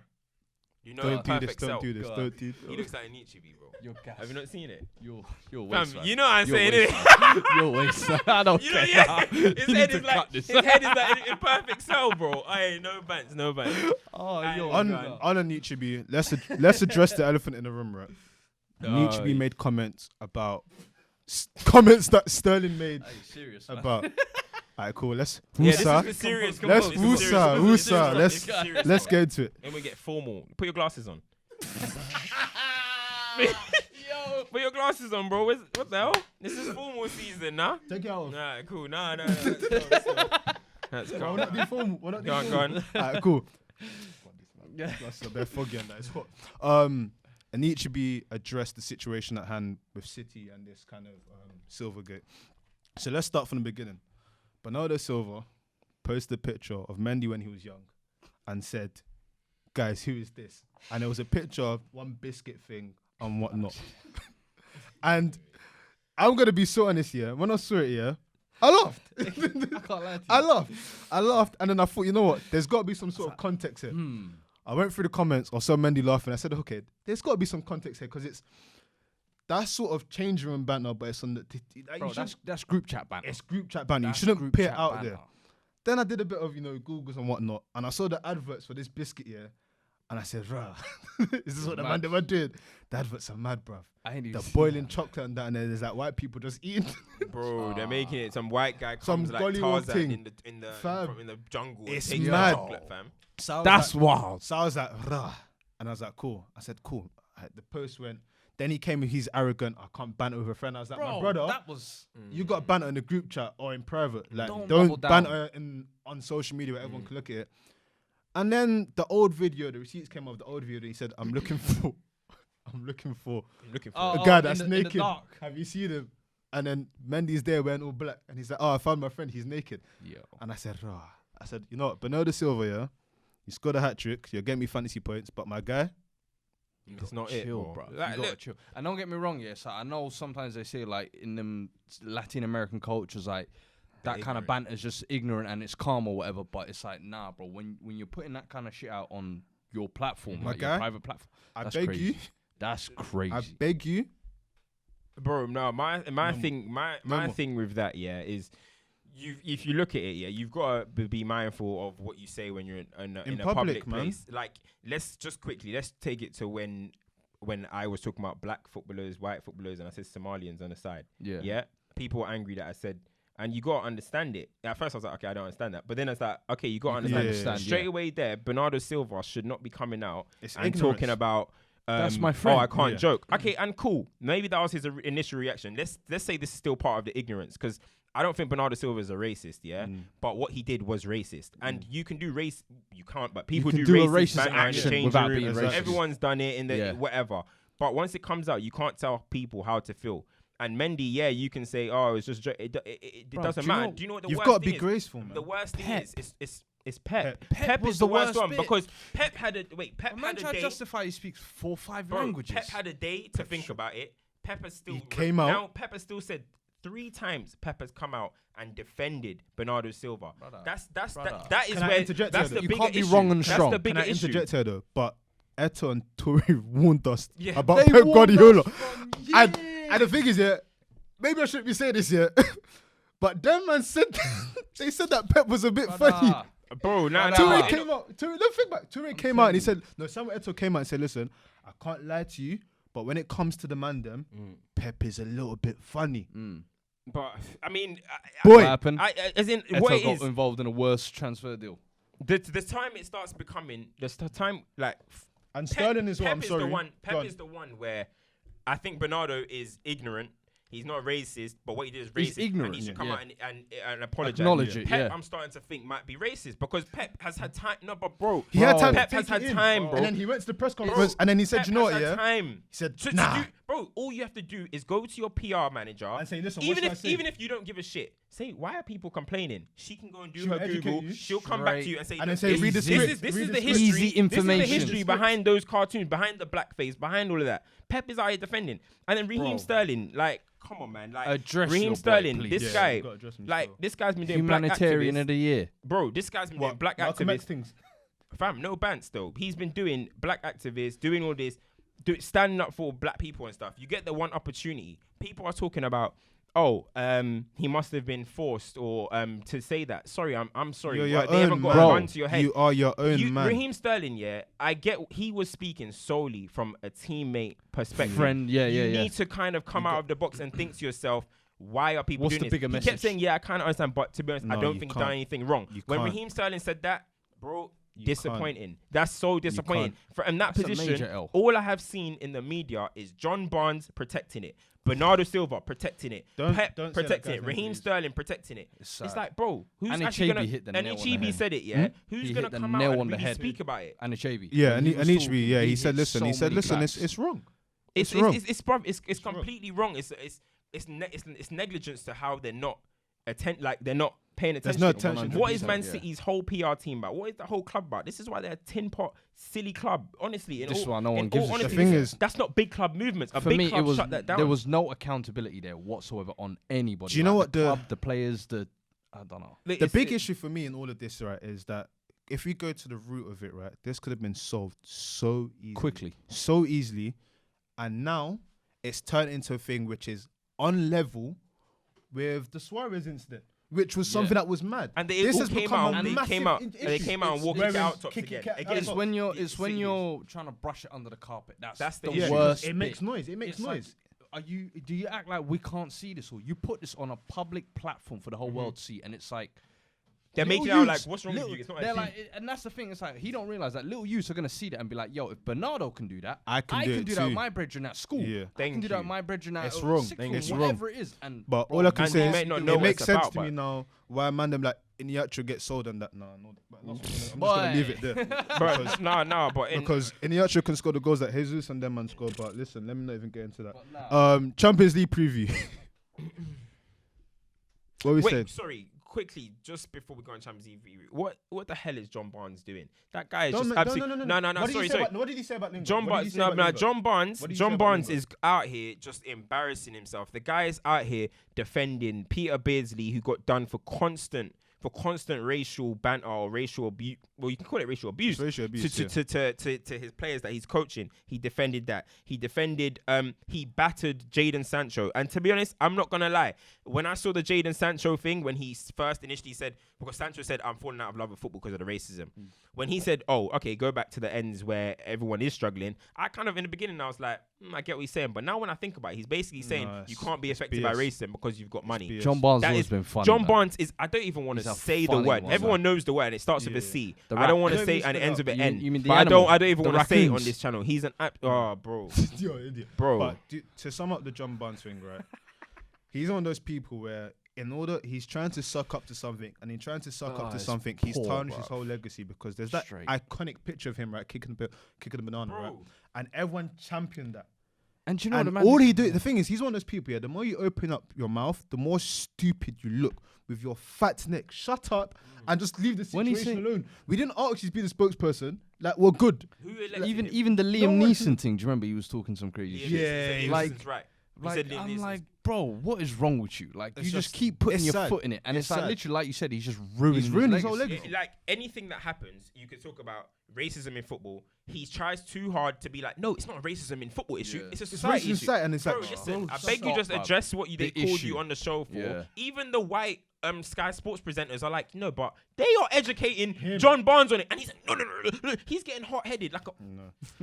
You know Don't do this, perfect don't self. do this, don't do He looks like Anichibi, bro. Have you not seen it? You're waste, you know what I'm saying, innit? You're waste. I don't care. Yeah. His head is like in perfect cell, bro. No bants. On Anichibi, let's address the elephant in the room, right? Anichibi made comments about comments that Sterling made about. Alright, cool. Let's this is the serious. Let's get into it. And we get formal. Put your glasses on. Put your glasses on, bro. What the hell? This is formal season, nah? Take it out. Nah, cool. Nah. That's cool. We're not doing formal. Go on. Alright, cool. That's a bit foggy and that is hot. Anichibi addressed the situation at hand with City and this kind of Silvergate. So let's start from the beginning. Bernardo Silva posted a picture of Mendy when he was young and said, guys, who is this? And there was a picture of one biscuit thing and whatnot. And I'm going to be so honest here. When I saw it, I laughed. I can't lie to you. I laughed. And then I thought, you know what? There's got to be some sort of context here. I went through the comments or saw Mendy laughing. I said, okay, there's got to be some context here because it's that sort of change room banter, but it's on the... Bro, that's group chat banter. It's group chat banter. You shouldn't put it out there. Then I did a bit of, Googles and whatnot, and I saw the adverts for this biscuit, and I said, rah, is this what the man were doing? The adverts are mad, bruv. The boiling chocolate and that, and then there's like white people just eating. Bro, they're making it, some white guy comes like Tarzan in the jungle. It's mad. Fam. That's wild. So I was like, rah, and I was like, cool. I said, cool. The post went. Then he came with he's arrogant. I can't banter with a friend. I was like, my brother, that was you got to banter in the group chat or in private. Like, don't banter on social media where everyone can look at it. And then the receipts came of the old video. And he said, I'm looking for a guy that's naked. Have you seen him? And then Mendy's there wearing all black, and he's like, I found my friend. He's naked. Yo. And I said, I said, you know what, Bernardo Silva, yeah, you scored a hat trick. You're getting me fantasy points, but my guy, it's not chill, it, bro. Like, you gotta chill. And don't get me wrong, yes, I know sometimes they say like in them Latin American cultures, like that kind of banter is just ignorant and it's calm or whatever. But it's like, nah, bro. When you're putting that kind of shit out on your platform, my like guy, your private platform, I beg you, that's crazy. I beg you, bro. No, my thing with that, yeah, is. If you look at it, yeah, you've got to be mindful of what you say when you're in a public place. Like, let's take it to when I was talking about black footballers, white footballers, and I said Somalians on the side. Yeah. People were angry that I said, and you got to understand it. At first, I was like, okay, I don't understand that. But then it's like, okay, you got to understand. Straight away there, Bernardo Silva should not be coming out and talking about. That's my friend. Oh, I can't joke. Okay, and cool. Maybe that was his initial reaction. Let's say this is still part of the ignorance, because I don't think Bernardo Silva is a racist, but what he did was racist. And you can do race, you can't, but people do racist action without being racist. Everyone's done it in the whatever. But once it comes out, you can't tell people how to feel. And Mendy, you can say, oh, it's just it doesn't matter. Do you know what the worst thing is? You've got to be graceful, man. The worst thing is Pep. Pep is the worst one because Pep had a Pep had a day. Justify he speaks 4 or 5 languages. Pep had a day to think about it. Pep has still came out. Now Pep has still said 3 times Pep has come out and defended Bernardo Silva. That is where that's the bigger issue. You can't be wrong and strong. That's the bigger issue. Can I interject here though? But Eto and Toure warned us about Pep Guardiola. And the thing is, maybe I shouldn't be saying this yet, but them man said they said that Pep was a bit funny. Bro, Toure came out. Toure came out and he said, no, Samuel Eto'o came out and said, listen, I can't lie to you, but when it comes to the man them, Pep is a little bit funny. But I mean, what happened? As in, Eto'o what got is involved in a worse transfer deal. The time it starts becoming the time like, and Sterling is what I'm sorry. Pep is the one where I think Bernardo is ignorant. He's not racist, but what he did is racist. He's ignorant. And he should come out and apologize. Acknowledge it, Pep, I'm starting to think might be racist because Pep has had time. No, but bro, he had time. Pep has had time, bro. And then he went to the press conference and then he said, Pep you know what, He said, nah. Bro, all you have to do is go to your PR manager and say, listen, even if you don't give a shit, say, why are people complaining? She can go and do her Google. She'll come back to you and say, read the script. This is the history. Easy information. This is the history behind those cartoons, behind the blackface, behind all of that. Pep is out here defending. And then Raheem Sterling, like, come on, man. Like, address Raheem Sterling, this guy, like, this guy's been doing humanitarian black of the year. Bro, this guy's been doing black activists. Fam, no bants though. He's been doing black activists, doing all this, standing up for black people and stuff. You get the one opportunity. People are talking about, he must have been forced or to say that. Sorry, I'm sorry. They haven't got a gun to your head. You are your own man. Raheem Sterling, I get he was speaking solely from a teammate perspective. Friend, you need to kind of come out of the box and think to yourself, why are people doing this? Bigger message? He kept saying, I kind of understand, but to be honest, I don't think he's done anything wrong. When Raheem Sterling said that, bro, disappointing. That's so disappointing. In that position, all I have seen in the media is John Barnes protecting it, Bernardo Silva protecting it, Pep protecting it, Raheem Sterling protecting it. It's like, bro, who's actually gonna? And Ichibi said it, Who's gonna come out and really speak about it? And Ichibi. Yeah, and Ichibi, he said, listen, it's wrong. It's completely wrong. It's negligence to how they're not they're not paying attention. There's no attention. What is Man City's whole PR team about? What is the whole club about? This is why they're a tin pot, silly club. Honestly, this is why no one gives a shit. The thing is, that's not big club movements. For me, it was shut that down. There was no accountability there whatsoever on anybody. Do you know what the club, the players, I don't know. The big issue for me in all of this, right, is that if we go to the root of it, right, this could have been solved so easily, and now it's turned into a thing which is on level with the Suarez incident, which was something that was mad. And they all came out and walked it out tops again. It's when you're trying to brush it under the carpet. That's the worst. It makes noise. Do you act like we can't see this, or you put this on a public platform for the whole world to see, and it's like they're making it out like, what's wrong with you? It's not and that's the thing. It's like he don't realize that little youths are gonna see that and be like, "Yo, if Bernardo can do that, I can do that with my brethren at school. Yeah. I can do that with my brethren at it's wrong. It's whatever it is." But all I can say is it makes sense to me now why man them like Iniacho gets sold and that. I'm just gonna leave it there. Because Iniacho can score the goals that Jesus and them man score. But listen, let me not even get into that. Champions League preview. What we said? Sorry. quickly, just before we go on Champions League, what the hell is John Barnes doing? That guy is No. sorry. What did he say about Lingard? John Barnes is out here just embarrassing himself. The guy is out here defending Peter Beardsley, who got done for constant racial banter or racial abuse. Well, you can call it racial abuse. Racial abuse to his players that he's coaching. He defended that. He battered Jadon Sancho. And to be honest, I'm not gonna lie. When I saw the Jadon Sancho thing, when he first initially said, because Sancho said, I'm falling out of love with football because of the racism. When he said, oh, okay, go back to the ends where everyone is struggling, I kind of, in the beginning, I was like, I get what he's saying. But now when I think about it, he's basically saying you can't be affected by racism because you've got money. John Barnes has always been funny. John Barnes is, I don't even want to say the word. Everyone knows the word and it starts with a C. I don't want to say and it ends with an N. You mean the animal? I don't even want to say it on this channel. He's an bro. Bro. But to sum up the John Barnes thing, right? He's one of those people where he's trying to suck up to something, and in trying to suck up to something, he's tarnished his whole legacy, because there's that iconic picture of him, right, kicking the banana, right, and everyone championed that. And you know what all he do, the thing is, he's one of those people. Yeah, the more you open up your mouth, the more stupid you look with your fat neck. Shut up and just leave the situation alone. We didn't ask you to be the spokesperson. Like, we're good. Even the Liam Neeson thing. Do you remember he was talking some crazy shit? Yeah, like, right. I'm like, bro, what is wrong with you? Like, you just keep putting your foot in it, and it's like literally, like you said, he's just ruining his whole legacy. Like anything that happens, you could talk about racism in football. He tries too hard to be like, no, it's not a racism in football issue. It's a society issue. And it's like, listen, I beg you, just address what they called you on the show for. Yeah. Even the white Sky Sports presenters are like, no, but they are educating John Barnes on it, and he's like, no. He's getting hot-headed. Like,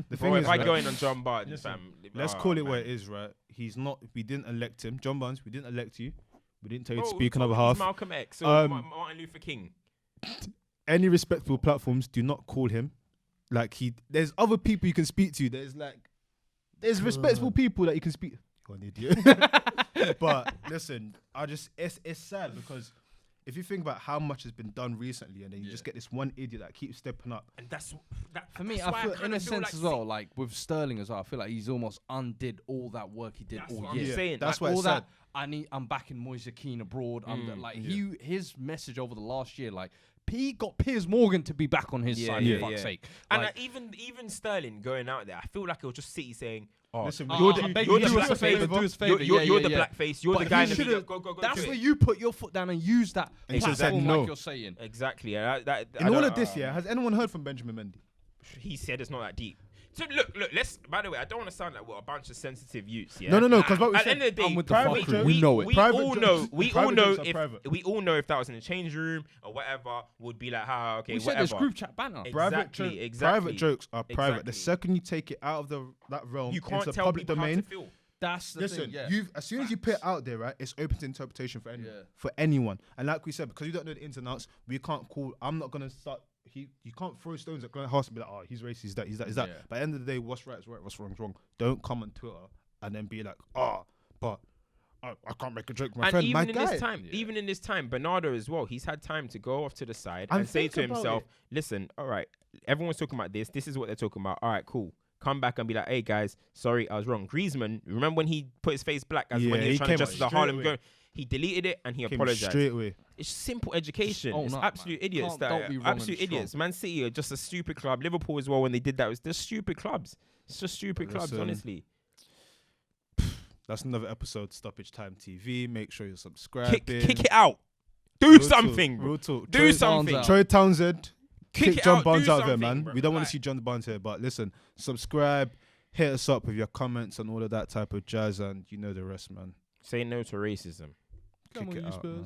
the thing is, if I go in on John Barnes, let's call it what it is, right? He's not. We didn't elect him, John Barnes. We didn't elect you. We didn't tell you to speak on our behalf. Malcolm X or Martin Luther King. Any respectful platforms do not call him. Like, there's other people you can speak to. There's respectful people that you can speak. You're an idiot. But listen, it's sad, because if you think about how much has been done recently, and then you just get this one idiot that keeps stepping up. And that's for me, I feel in a sense as well, like with Sterling as well, I feel like he's almost undid all that work he did all year. I'm saying. That's why all that. I'm backing Moise Keane abroad. His message over the last year, like, P got Piers Morgan to be back on his side, for fuck's sake. And like, even Sterling going out there, I feel like it was just City saying, listen, you're the blackface. You're the guy in the media. Go. That's where you put your foot down and use that platform, like you're saying. Exactly. In all of this, has anyone heard from Benjamin Mendy? He said it's not that deep. So look. Let's. By the way, I don't want to sound like we're a bunch of sensitive youths. Yeah. No. Because at the end of the day, we know it. We all know if that was in the change room or whatever, would be like, okay, we whatever. Said there's group chat banner. Exactly. Private jokes are private. The second you take it out of that realm into the public domain, that's the thing. Yeah. As soon as you put it out there, right, it's open to interpretation for anyone. And like we said, because you don't know the ins and outs, we can't call. I'm not gonna start. You can't throw stones at Glenn House and be like, he's racist, he's that. Yeah. But at the end of the day, what's right is right, what's wrong is wrong. Don't come on Twitter and then be like, but I can't make a joke with my friend. Even in this time, Bernardo as well, he's had time to go off to the side and say to himself, listen, all right, everyone's talking about this. This is what they're talking about. All right, cool. Come back and be like, hey guys, sorry, I was wrong. Griezmann, remember when he put his face black as when he was trying to justify the Harlem goal? He deleted it and he apologized. Straight away. It's simple education. It's absolute idiots. Absolute idiots. Man City are just a stupid club. Liverpool as well, when they did that, it was just stupid clubs. It's just stupid clubs, honestly. That's another episode, Stoppage Time TV. Make sure you're subscribing. Kick it out. Do something. Real talk. Do something. Troy Townsend. Kick John Barnes out there, man. Bro. We don't want to see John Barnes here, but listen, subscribe, hit us up with your comments and all of that type of jazz, and you know the rest, man. Say no to racism. Kick it out, man.